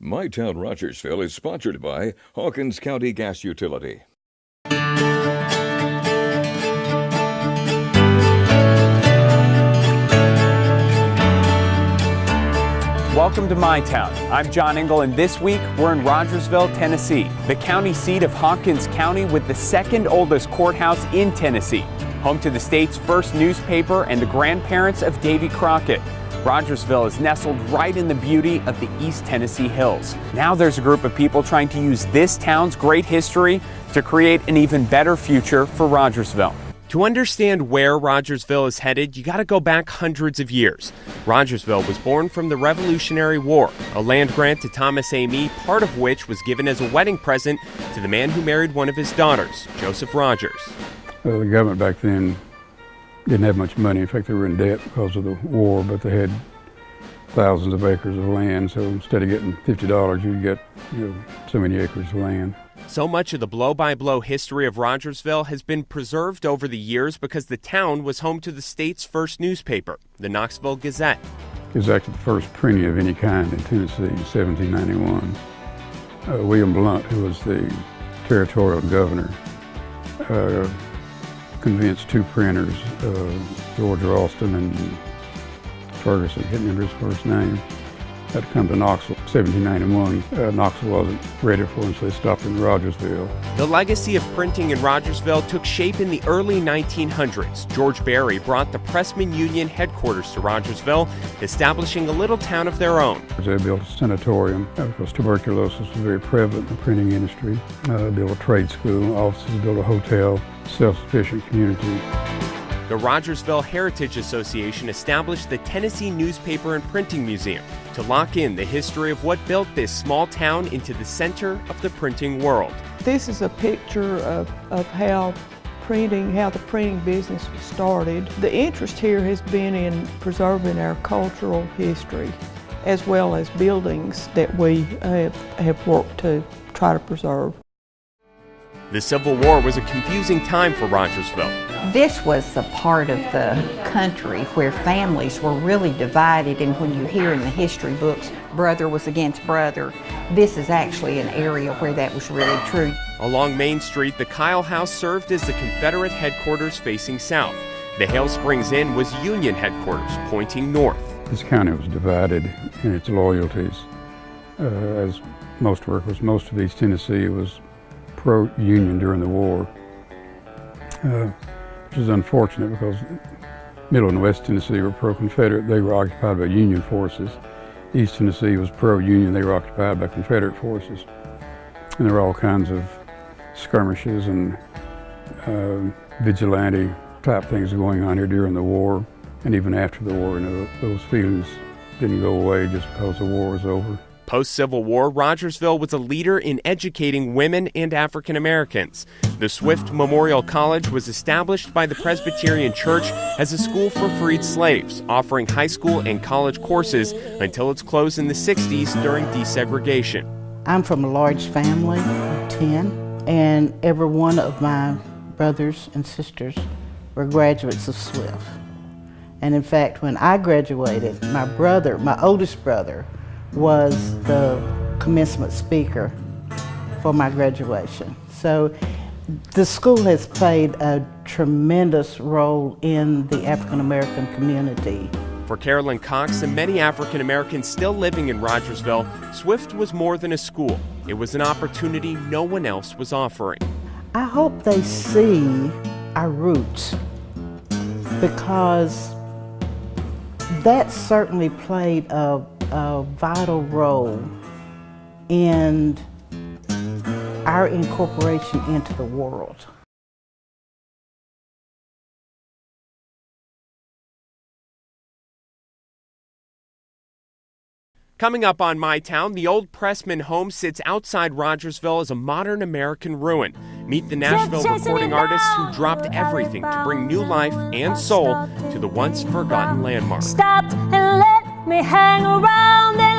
My Town Rogersville is sponsored by Hawkins County Gas Utility. Welcome to My Town. I'm John Engel, and this week we're in Rogersville, Tennessee, the county seat of Hawkins County with the second oldest courthouse in Tennessee, home to the state's first newspaper and the grandparents of Davy Crockett. Rogersville is nestled right in the beauty of the East Tennessee hills. Now there's a group of people trying to use this town's great history to create an even better future for Rogersville. To understand where Rogersville is headed, you got to go back hundreds of years. Rogersville was born from the Revolutionary War, a land grant to Thomas A. Mee, part of which was given as a wedding present to the man who married one of his daughters, Joseph Rogers. Well, the government back then didn't have much money. In fact, they were in debt because of the war, but they had thousands of acres of land. So instead of getting $50, you'd get so many acres of land. So much of the blow-by-blow history of Rogersville has been preserved over the years because the town was home to the state's first newspaper, the Knoxville Gazette. It was actually the first printing of any kind in Tennessee in 1791. William Blount, who was the territorial governor, convinced two printers, George Ralston and Ferguson, I can't remember his first name, had to come to Knoxville. 1791, Knoxville wasn't ready for them, so they stopped in Rogersville. The legacy of printing in Rogersville took shape in the early 1900s. George Berry brought the Pressmen Union headquarters to Rogersville, establishing a little town of their own. They built a sanatorium because tuberculosis was very prevalent in the printing industry. Built a trade school, offices, built a hotel, self-sufficient community. The Rogersville Heritage Association established the Tennessee Newspaper and Printing Museum to lock in the history of what built this small town into the center of the printing world. This is a picture of how the printing business was started. The interest here has been in preserving our cultural history as well as buildings that we have worked to try to preserve. The Civil War was a confusing time for Rogersville. This was the part of the country where families were really divided, and when you hear in the history books, brother was against brother, this is actually an area where that was really true. Along Main Street, the Kyle House served as the Confederate headquarters facing south. The Hale Springs Inn was Union headquarters pointing north. This county was divided in its loyalties. As most workers, most of East Tennessee was pro-Union during the war, which is unfortunate because Middle and West Tennessee were pro-Confederate. They were occupied by Union forces. East Tennessee was pro-Union. They were occupied by Confederate forces. And there were all kinds of skirmishes and vigilante type things going on here during the war and even after the war. Those feelings didn't go away just because the war was over. Post-Civil War, Rogersville was a leader in educating women and African Americans. The Swift Memorial College was established by the Presbyterian Church as a school for freed slaves, offering high school and college courses until its close in the 60s during desegregation. I'm from a large family of 10, and every one of my brothers and sisters were graduates of Swift. And in fact, when I graduated, my oldest brother, was the commencement speaker for my graduation. So the school has played a tremendous role in the African American community. For Carolyn Cox and many African Americans still living in Rogersville, Swift was more than a school. It was an opportunity no one else was offering. I hope they see our roots, because that certainly played a vital role in our incorporation into the world. Coming up on My Town, the old Pressman home sits outside Rogersville as a modern American ruin. Meet the Nashville recording artists who dropped everything to bring new life and soul to the once forgotten landmark. Stopped and let me hang around there.